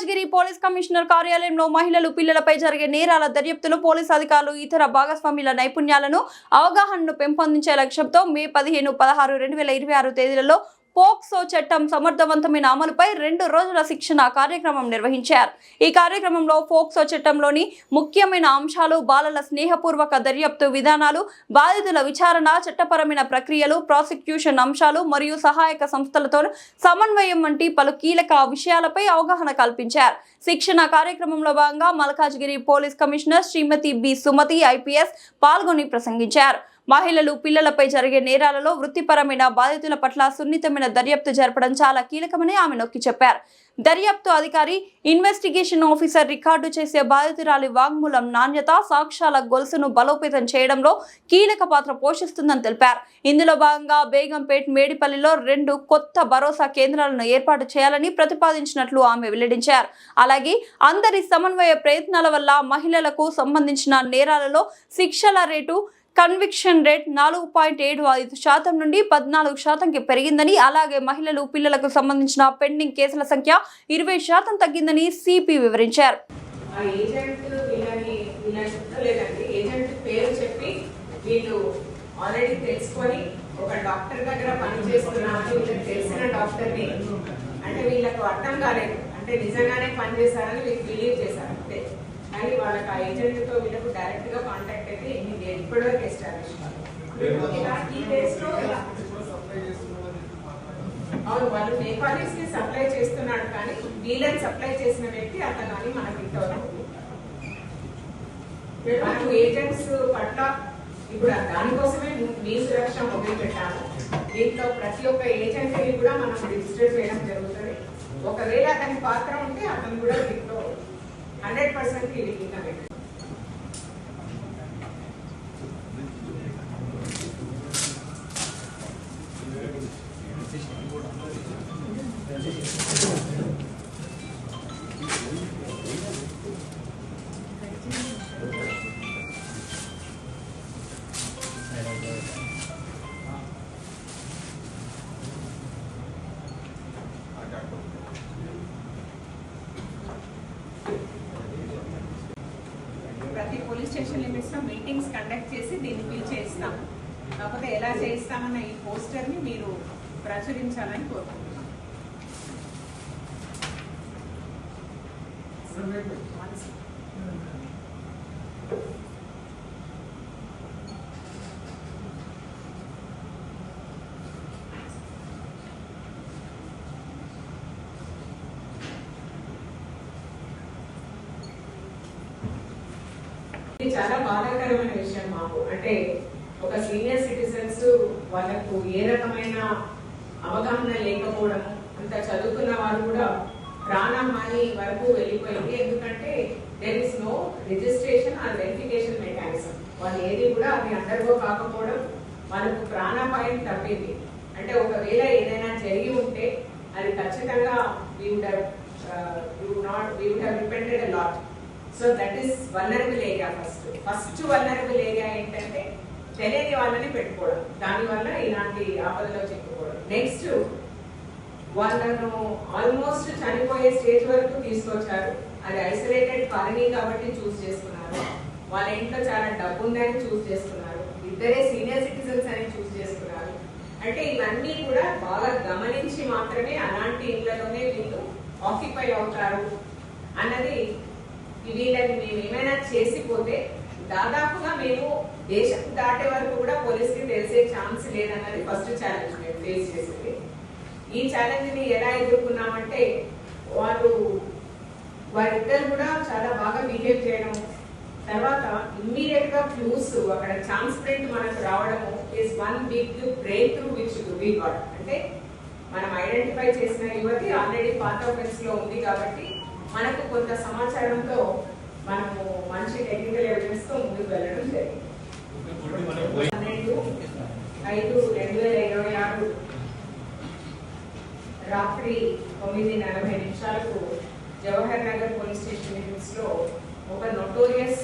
Malkajgiri police commissioner కార్యాలయంలో మహిళలు పిల్లలపై జరిగే నేరాల దర్యాప్తులో పోలీస్ అధికారులు ఇతర భాగస్వాముల నైపుణ్యాలను అవగాహనను పెంపొందించే లక్ష్యంతో మే 15, 16, 2026 తేదీలలో పోక్సో చట్టం సమర్థవంతమైన అమలుపై 2 రోజుల శిక్షణ కార్యక్రమం నిర్వహించారు. ఈ కార్యక్రమంలో పోక్సో చట్టంలోని ముఖ్యమైన అంశాలు, బాలల స్నేహపూర్వక దర్యాప్తు విధానాలు, బాధితుల విచారణ, చట్టపరమైన ప్రక్రియలు, ప్రాసిక్యూషన్ అంశాలు మరియు సహాయక సంస్థలతో సమన్వయం వంటి పలు కీలక విషయాలపై అవగాహన కల్పించారు. శిక్షణ కార్యక్రమంలో భాగంగా మల్కాజ్గిరి పోలీస్ కమిషనర్ శ్రీమతి బి సుమతి ఐపీఎస్ పాల్గొని ప్రసంగించారు. మహిళలు పిల్లలపై జరిగే నేరాలలో వృత్తిపరమైన బాధితుల పట్ల సున్నితమైన దర్యాప్తు జరపడం చాలా కీలకమని ఆమె నొక్కి చెప్పారు. దర్యాప్తు అధికారి, ఇన్వెస్టిగేషన్ ఆఫీసర్ రికార్డు చేసే బాధితురాలి వాంగ్మూలం నాణ్యత, సాక్ష్యాల గొలుసును బలోపేతం చేయడంలో కీలక పాత్ర పోషిస్తుందని తెలిపారు. ఇందులో భాగంగా బేగంపేట్, మేడిపల్లిలో 2 కొత్త భరోసా కేంద్రాలను ఏర్పాటు చేయాలని ప్రతిపాదించినట్లు ఆమె వెల్లడించారు. అలాగే అందరి సమన్వయ ప్రయత్నాల వల్ల మహిళలకు సంబంధించిన నేరాలలో శిక్షల రేటు, కన్విక్షన్ రేట్ 4.75% నుండి 14% పెరిగిందని, అలాగే మహిళలు, పిల్లలకు సంబంధించిన పెండింగ్ కేసుల సంఖ్య 20% తగ్గిందని సిపి వివరించారు. ఒక డాక్టర్ దగ్గర పనిచేస్తున్నారు, తెలిసిన డాక్టర్ని అంటే వీళ్ళకు అర్థం కాలేదు, అంటే నిజంగానే పనిచేశారని వీళ్ళు బిలీవ్ చేశారు అంతే. కానీ వాళ్ళకి ఆ ఏజెంట్ తో వీళ్ళకు డైరెక్ట్ గా కాంటాక్ట్ అయితే ఇప్పటివరకు ఎస్టాబ్లిష్ అవును, వాళ్ళు నేపాలీస్ ని సప్లై చేస్తున్నాడు, కానీ వీళ్ళని సప్లై చేసిన వ్యక్తి అతను అని మనకి మనకు ఏజెంట్స్ పట్ల ఇప్పుడు దానికోసమే మీ సురక్ష మొదలు పెట్టాము. దీంట్లో ప్రతి ఒక్క ఏజెంట్ ని కూడా మనం రిజిస్టర్ చేయడం జరుగుతుంది. ఒకవేళ అతని పాత్ర ఉంటే అతను కూడా దీంట్లో 100% కింద ప్రతి పోలీస్ స్టేషన్ లిమిట్స్ లో మీటింగ్స్ కండక్ట్ చేసి దీన్ని పిలిచేస్తాం. కాకపోతే ఎలా చేయిస్తామన్న ఈ పోస్టర్ ని మీరు ప్రచురించాలని కోరుకుంటున్నాం. ఇది చాలా బాధాకరమైన విషయం మాకు. అంటే ఒక సీనియర్ సిటిజన్స్ వాళ్ళకు ఏ రకమైన అవగాహన లేకపోవడం, అంత చదువుకున్న వారు కూడా ప్రాణహాని వరకు వెళ్ళిపోయింది. ఎందుకంటే there is no registration or verification mechanism. వాళ్ళు ఏది కూడా అది అండర్గో కాకపోవడం వాళ్ళకు ప్రాణాపాయం తప్పింది. అంటే ఒకవేళ ఏదైనా జరిగి ఉంటే అది ఖచ్చితంగా we would have depended a lot. So that is vulnerable area. First vulnerable area ఏంటంటే తెలియని వాళ్ళని పెట్టుకోవడం, దానివల్ల ఇలాంటి ఆపదలో చిక్కుకోవడం. నెక్స్ట్ వాళ్ళను ఆల్మోస్ట్ చనిపోయే స్టేజ్ వరకు తీసుకొచ్చారు. అది ఐసోలేటెడ్ కాలనీ కాబట్టి చూస్ చేసుకున్నారు. వాళ్ళ ఇంట్లో చాలా డబ్బు ఉందని చూస్ చేసుకున్నారు. ఇద్దరే సీనియర్ సిటిజన్స్ అని చూస్ చేసుకున్నారు. అంటే ఇవన్నీ కూడా బాగా గమనించి మాత్రమే అలాంటి ఇళ్లలోనే వీళ్ళు ఆక్యుపై అవుతారు అన్నది. వీళ్ళని మేము ఏమైనా చేసిపోతే దాదాపుగా మేము దేశం దాటే వరకు కూడా పోలీస్కి తెలిసే ఛాన్స్ లేదన్నది ఫస్ట్ ఛాలెంజ్ మేము ఫేస్ చేసింది. ఈ ఛాలెంజ్ ని ఎలా ఎదుర్కొన్నామంటే వారిద్దరు కూడా చాలా బాగా బిహేవ్ చేయడం, తర్వాత ఇమ్మీడియట్ గా క్లూస్ అక్కడ ఛాన్స్ ప్రింట్ మనకు రావడము is one big breakthrough which we got. అంటే మనం ఐడెంటిఫై చేసిన యువతి ఆల్రెడీ పార్ట్ ఆఫ్ ఎన్స్ లో ఉంది కాబట్టి మనకు కొంత సమాచారంతో మనము మంచి టెక్నికల్ ఎవిడెన్స్ తో ముందుకు వెళ్ళడం జరిగింది. 12/5/2026 రాత్రి 9:40 Jawahar Nagar police station limits లో ఒక నోటోరియస్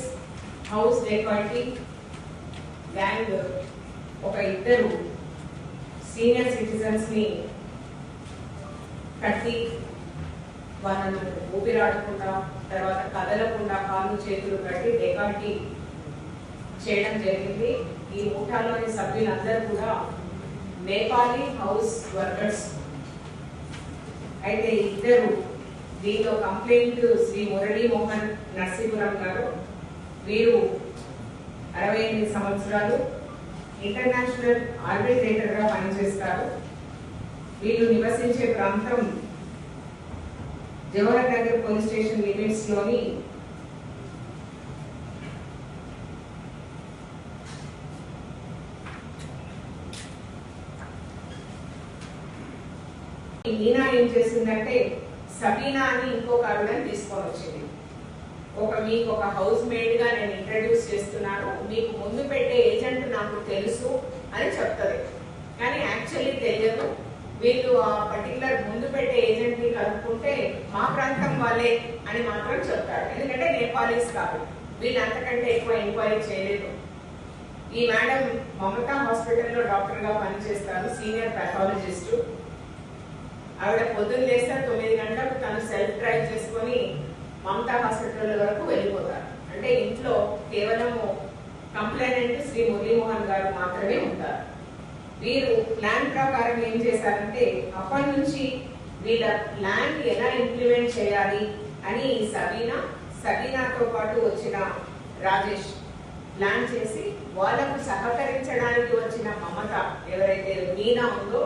హౌస్ డెకాయిటీ గ్యాంగ్ ఒక ఇద్దరు సీనియర్ సిటిజన్స్ ని కట్టి వాళ్ళను ఊపిరాడకుండా తర్వాత కదలకుండా కాళ్ళు చేతులు కట్టి డెకాల్టీ చేయడం జరిగింది. ఈ ముఠాలోని సభ్యులందరూ కూడా నేపాలీ హౌస్ వర్కర్స్. అయితే ఇద్దరు దీనిలో కంప్లైంట్ శ్రీ మురళీ మోహన్ నర్సీపురం గారు, వీరు 68 సంవత్సరాలు, ఇంటర్నేషనల్ ఆర్బిట్రేటర్ గా పనిచేస్తారు. వీళ్ళు నివసించే ప్రాంతం Jawahar Nagar police station limits లోని మీనా ఏం చేసిందంటే సబీనా అని ఇంకొక ఆవిడని తీసుకొని వచ్చింది. మీకు ఒక హౌస్ మేడ్ గా నేను ఇంట్రడ్యూస్ చేస్తున్నాను, మీకు ముందు పెట్టే ఏజెంట్ నాకు తెలుసు అని చెప్తుంది. కానీ యాక్చువల్లీ తెలియదు. వీళ్ళు ఆ పర్టికులర్ ముందు పెట్టే ఏజెంట్ ని కలుపుకుంటే మా ప్రాంతం వాళ్ళే అని మాత్రం చెప్తారు. ఎందుకంటే నేపాలీస్ కాదు, వీళ్ళు అంతకంటే ఎక్కువ ఎంక్వైరీ చేయలేదు. ఈ మేడం మమతా హాస్పిటల్లో డాక్టర్ గా పనిచేస్తారు, సీనియర్ పాథాలజిస్ట్. ఆవిడ పొద్దున్న లేస్తే 9 గంటలకు తను సెల్ఫ్ డ్రైవ్ చేసుకొని మమతా హాస్పిటల్ వరకు వెళ్ళిపోతారు. అంటే ఇంట్లో కేవలము కంప్లైనెంట్ శ్రీ మురళీమోహన్ గారు మాత్రమే ఉంటారు. వీరు ప్లాన్ ప్రకారం ఏం చేశారంటే అప్పటి నుంచి వీళ్ళ ప్లాన్ ఎలా ఇంప్లిమెంట్ చేయాలి అని సబీనాతో పాటు వచ్చిన రాజేష్ ప్లాన్ చేసి వాళ్ళకు సహకరించడానికి వచ్చిన మమత ఎవరైతే మీనా ఉందో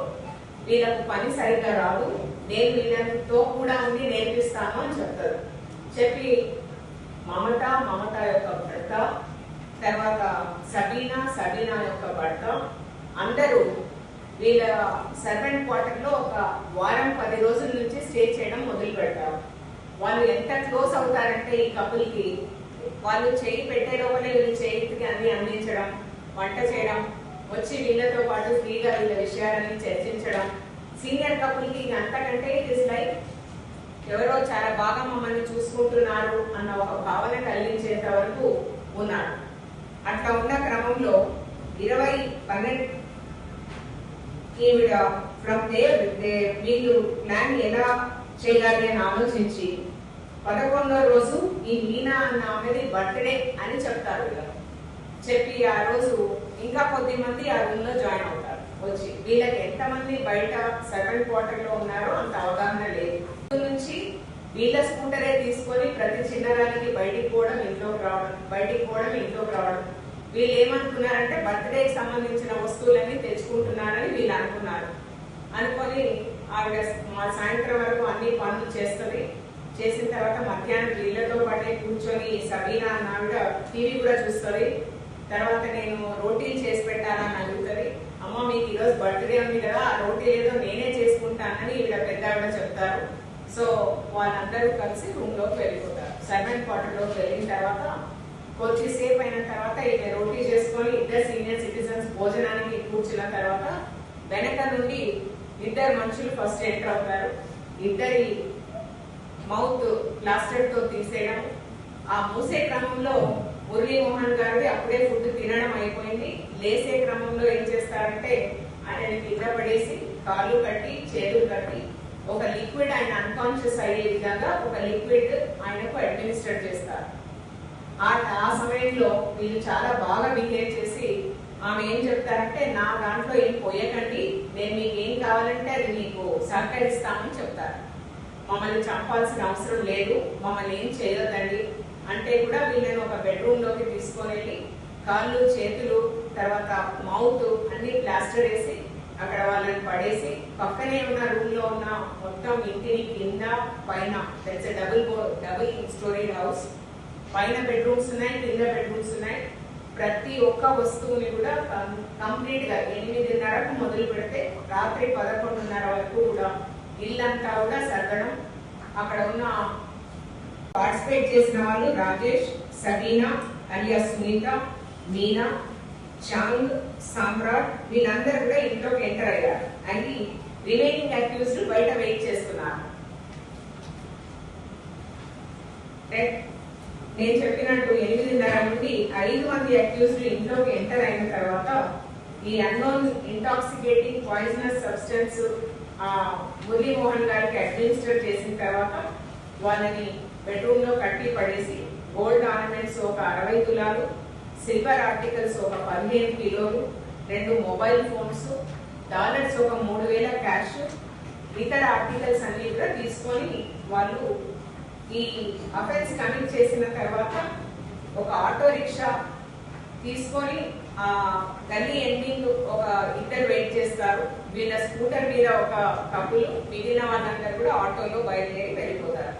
వీళ్ళకు పని సరిగ్గా రాదు, నేను వీళ్ళతో కూడా ఉండి నేర్పిస్తాను అని చెప్తారు. చెప్పి మమత యొక్క భర్త, తర్వాత సబీనా యొక్క భర్త అందరూ వీళ్ళ సర్వెంట్ క్వార్టర్ లో ఒక వారం 10 రోజుల నుంచి స్టే చేయడం మొదలు పెడతారు. వాళ్ళు ఎంత క్లోజ్ అవుతారంటే ఈ కపుల్ కి, వాళ్ళు చేయి పెట్టే లోపలే వీళ్ళు చేతికి అన్ని అందించడం, వంట చేయడం, వచ్చి వీళ్ళతో పాటు ఫ్రీగా వీళ్ళ విషయాలని చర్చించడం. సీనియర్ కపుల్ కి అంతకంటే ఇట్ ఇస్ లైక్ ఎవరో చాలా బాగా మమ్మల్ని చూసుకుంటున్నారు అన్న ఒక భావన కలిగించేంత వరకు ఉన్నారు. అట్లా ఉన్న క్రమంలో 2012 ఈవిడ ఫ్రమ్ దేర్ వీళ్ళు ప్లాన్ ఎలా చేయాలి అని ఆలోచించి 11వ రోజు ఈ మీనా అన్న ఆమెది బర్త్డే అని చెప్తారు. చెప్పి ఆ రోజు ఇంకా కొద్ది మంది ఆ రూమ్ లో జాయిన్ అవుతారు. వచ్చి వీళ్ళకి ఎంతమంది బయట సర్వెంట్ క్వార్టర్ లో ఉన్నారో అంత అవగాహన లేదు. నుంచి వీళ్ళ స్కూటరే తీసుకొని ప్రతి చిన్నరానికి బయటికి పోవడం ఇంట్లోకి రావడం. వీళ్ళు ఏమనుకున్నారంటే బర్త్డేకి సంబంధించిన వస్తువులన్నీ తెచ్చుకుంటున్నారని వీళ్ళు అనుకున్నారు. అనుకొని ఆవిడ సాయంత్రం వరకు అన్ని పనులు చేస్తుంది. చేసిన తర్వాత మధ్యాహ్నం వీళ్ళతో పాటే కూర్చొని సబీనా అన్న ఆవిడ టీవీ కూడా చూస్తుంది. తర్వాత నేను రోటీలు చేసి పెట్టాలని అడుగుతుంది. అమ్మ మీకు ఈరోజు బర్త్డే ఉంది కదా, ఆ రోటీ ఏదో నేనే చేసుకుంటానని ఈవిడ పెద్ద ఆవిడ చెప్తారు. సో వాళ్ళందరూ కలిసి రూమ్ లోకి వెళ్ళిపోతారు. సర్వెంట్ క్వార్టర్ లోకి వెళ్ళిన తర్వాత కొద్దిసేపు అయిన తర్వాత ఈమె రోటీ చేసుకొని ఇద్దరు సీనియర్ సిటిజన్స్ భోజనానికి కూర్చున్న తర్వాత వెనక నుండి 2 మనుషులు ఫస్ట్ ఎంటర్ అవుతారు. ఇద్దరి మౌత్ ప్లాస్టర్ తో తీసేయడం. ఆ మూసే క్రమంలో మురళీమోహన్ గారిది అప్పుడే ఫుడ్ తినడం అయిపోయింది. లేసే క్రమంలో ఏం చేస్తారంటే ఆయన కింద పడేసి కాళ్ళు కట్టి చేతులు కట్టి ఒక లిక్విడ్ ఆయన అన్కాన్షియస్ అయ్యే విధంగా ఒక లిక్విడ్ ఆయనకు అడ్మినిస్టర్ చేస్తారు. ఆ సమయంలో వీళ్ళు చాలా బాగా బిహేవ్ చేసి ఆమె ఏం చెప్తారంటే నా దాంట్లో ఏం పోయకండి, నేను మీకు ఏం కావాలంటే అది మీకు సహకరిస్తామని చెప్తారు. మమ్మల్ని చంపాల్సిన అవసరం లేదు, మమ్మల్ని ఏం చేయొద్దండి అంటే కూడా వీళ్ళని ఒక బెడ్రూమ్ లోకి తీసుకొని వెళ్ళి కాళ్ళు చేతులు తర్వాత మౌత్ అన్ని ప్లాస్టర్ వేసి అక్కడ వాళ్ళని పడేసి పక్కనే ఉన్న రూమ్ లో ఉన్న మొత్తం ఇంటిని కింద పైన డబుల్ స్టోరీ హౌస్, పైన బెడ్రూమ్స్ ఉన్నాయి, కింద బెడ్రూమ్స్ ఉన్నాయి. ప్రతి ఒక్క వస్తువుని కూడా కంప్లీట్ గా 8:30కు మొదలు పెడితే రాత్రి 11:30 వరకు కూడా ఇల్లంతా కూడా సర్దడం. అక్కడ ఉన్న పార్టిసిపేట్ చేసిన వాళ్ళు రాజేష్, సబీనా అలియా సునీత, మీనా, చాంగ్, సామ్రాట్ వీళ్ళందరూ కూడా ఇంట్లోకి ఎంటర్ అయ్యారు. అని రిమైనింగ్ అక్యూజ్డ్ బయట వెయిట్ చేస్తున్నారు. నేను చెప్పినట్టు 8:30 నుండి 5 మంది అక్యూజ్డ్ ఇంట్లోకి ఎంటర్ అయిన తర్వాత ఈ unknown intoxicating poisonous substance Muralimohan గారికి అడ్మినిస్టర్ చేసిన తర్వాత వాళ్ళని బెడ్రూమ్ లో కట్టి పడేసి గోల్డ్ ఆర్నమెంట్స్ ఒక 60 తులాలు, సిల్వర్ ఆర్టికల్స్ ఒక 15 కిలోలు, 2 మొబైల్ ఫోన్స్, డాలర్స్ ఒక 3000 క్యాష్, ఇతర ఆర్టికల్స్ అన్ని కూడా తీసుకొని వాళ్ళు ఈ అఫెన్స్ కమిట్ చేసిన తర్వాత ఒక ఆటో రిక్షా తీసుకొని ఆ గల్లీ ఎండింగ్ ఒక ఇద్దరు వెయిట్ చేస్తారు. వీళ్ళ స్కూటర్ మీద ఒక కపుల్, మిగిలిన వాళ్ళందరూ కూడా ఆటోలో బయలుదేరి వెళ్ళిపోతారు.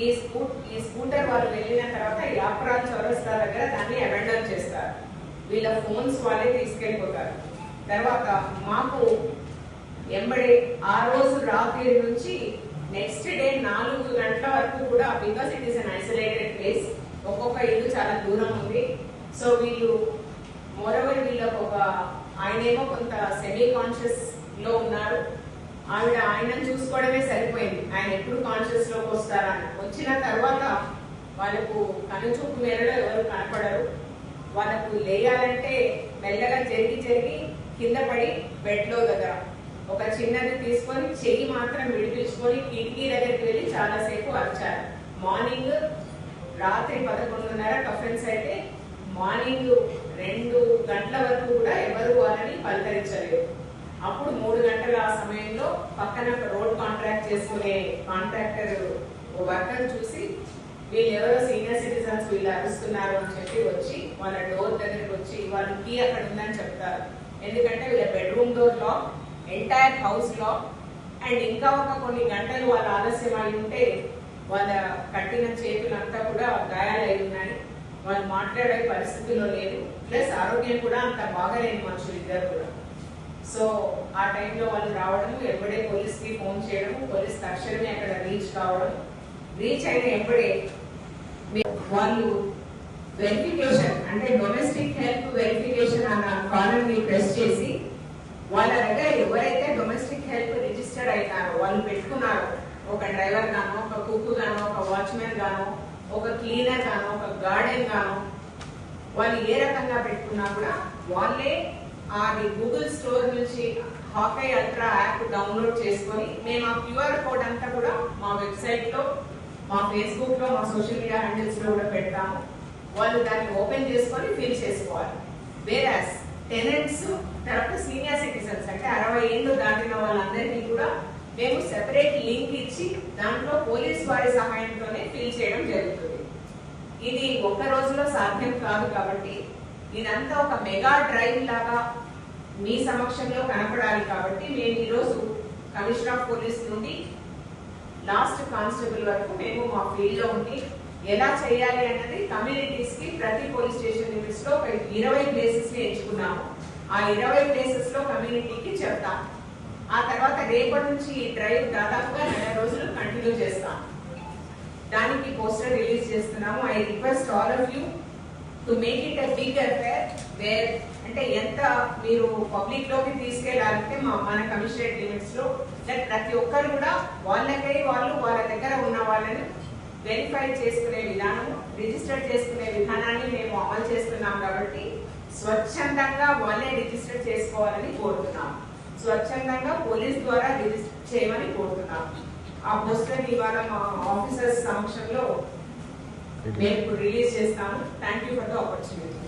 ఈ స్కూటర్ వాళ్ళు వెళ్ళిన తర్వాత యాప్రాల్ చౌరస్తా దగ్గర దాన్ని అబాండన్ చేస్తారు. వీళ్ళ ఫోన్స్ వాళ్ళే తీసుకెళ్ళిపోతారు. తర్వాత మాకు ఎంబడే ఆ రోజు రాత్రి నుంచి నెక్స్ట్ డే 4 గంటల వరకు కూడా, because it is an isolated place, ఒక్కొక్క ఇల్లు చాలా దూరం ఉంది. సో వీళ్ళు మోరవర్ వీళ్ళకు ఒక ఆయనేమో కొంత సెమీ కాన్షియస్ లో ఉన్నారు. ఆయనను చూసుకోవడమే సరిపోయింది. ఆయన ఎప్పుడు కాన్షియస్ లోకి వస్తారని వచ్చిన తర్వాత వాళ్ళకు కనుచూపు మేరలో ఎవరు కనపడరు. వాళ్ళకు లేయాలంటే మెల్లగా జరిగి కింద పడి బెడ్ లో దగ్గర ఒక చిన్నది తీసుకొని చెయ్యి మాత్రం విడిపించుకొని కిటికీ దగ్గరికి వెళ్ళి చాలాసేపు అరిచారు. మార్నింగ్ రాత్రి 11:30 అఫెన్స్ అయితే మార్నింగ్ 2 గంటల వరకు కూడా ఎవరు వాళ్ళని పలకరించలేదు. అప్పుడు 3 గంటల సమయంలో పక్కన రోడ్ కాంట్రాక్ట్ చేసుకునే కాంట్రాక్టర్ వర్కర్ చూసి వీళ్ళు ఎవరో సీనియర్ సిటిజన్స్ వీళ్ళు అరుస్తున్నారు అని చెప్పి వచ్చి వాళ్ళ డోర్ దగ్గరికి వచ్చి వాళ్ళ కీ అక్కడ ఉందని చెప్తారు. ఎందుకంటే వీళ్ళ bedroom door lock, entire house lock, and ఇంకా ఒక కొన్ని గంటలు వాళ్ళ ఆలస్యం అయి ఉంటే వాళ్ళ కట్టిన చేతులంతా కూడా గాయాలై ఉన్నాయి. వాళ్ళు మాట్లాడే పరిస్థితిలో లేదు. ప్లస్ ఆరోగ్యం కూడా అంత బాగాలేని మనుషులు ఇద్దరు కూడా. సో ఆ టైంలో వాళ్ళు రావడం, ఎప్పుడే పోలీస్ కి ఫోన్ చేయడం, పోలీస్ తక్షణమే అక్కడ రీచ్ కావడం, రీచ్ అయిన ఎప్పుడే వాళ్ళు వెరిఫికేషన్ అంటే డొమెస్టిక్ హెల్ప్ వెరిఫికేషన్ అన్న కాలమ్ ని ప్రెస్ చేసి వాళ్ళ దగ్గర ఎవరైతే డొమెస్టిక్ హెల్ప్ రిజిస్టర్ అవుతారో వాళ్ళు పెట్టుకున్నారో, ఒక డ్రైవర్ గానో, ఒక కుక్ గానో, ఒక వాచ్మెన్ గానో, ఒక క్లీనర్ గానో, ఒక గార్డెన్ గానో, వాళ్ళు ఏ రకంగా పెట్టుకున్నా కూడా వాళ్ళే అది గూగుల్ స్టోర్ నుంచి హాకై అల్ట్రా యాప్ డౌన్లోడ్ చేసుకొని మేము ఆ క్యూఆర్ కోడ్ అంతా కూడా మా వెబ్సైట్ లో, మా ఫేస్బుక్ లో, మా సోషల్ మీడియా హ్యాండిల్స్ లో కూడా పెడతాము. వాళ్ళు దాన్ని ఓపెన్ చేసుకొని ఫిల్ చేసుకోవాలి. వేరాస్ టెనెంట్స్ తర్వాత సీనియర్ సిటిజన్స్ అంటే 60 ఏళ్ళు దాటిన వాళ్ళందరికీ కూడా మేము సెపరేట్ లింక్ ఇచ్చి దాంట్లో పోలీస్ వారి సహాయంతోనే ఫిల్ చేయడం జరుగుతుంది. ఇది ఒక్క రోజులో సాధ్యం కాదు కాబట్టి ఇదంతా ఒక మెగా డ్రైవ్ లాగా మీ సమక్షంలో కనపడాలి కాబట్టి మేము ఈరోజు కమిషనర్ ఆఫ్ పోలీస్ నుండి లాస్ట్ కానిస్టేబుల్ వరకు మేము మా ఫీల్డ్ లో ఉండి ఎలా చేయాలి అన్నది కమ్యూనిటీస్ కి ప్రతి పోలీస్ స్టేషన్ లిమిట్స్ లో ఒక 20 ప్లేసెస్ ని ఎంచుకున్నాము. ఆ 20 ప్లేసెస్ లో కమ్యూనిటీకి చెప్తాం. ఆ తర్వాత రేపటి నుంచి ఈ డ్రైవ్ దాదాపుగా 4 రోజులు కంటిన్యూ చేస్తాం. దానికి పోస్టర్ రిలీజ్ చేస్తున్నాము. I request all of you to make it a big affair where అంటే ఎంత మీరు పబ్లిక్ లోకి తీసుకెళ్లాలంటే మన కమిషనరేట్ లిమిట్స్ లో ప్రతి ఒక్కరు కూడా వాళ్ళకై వాళ్ళు వాళ్ళ దగ్గర ఉన్న వాళ్ళని వెరిఫై చేసుకునే విధానం, రిజిస్టర్ చేసుకునే విధానాన్ని మేము అమలు చేస్తున్నాం కాబట్టి స్వచ్ఛందంగా వాళ్ళే రిజిస్టర్ చేసుకోవాలని కోరుతున్నాం. స్వచ్ఛందంగా పోలీస్ ద్వారా రిజిస్టర్ చేయమని కోరుతున్నాం. ఆ పోస్టర్ ఇవాళ మా ఆఫీసర్స్ సమక్షంలో మేము రిలీజ్ చేస్తాము. Thank you for the opportunity.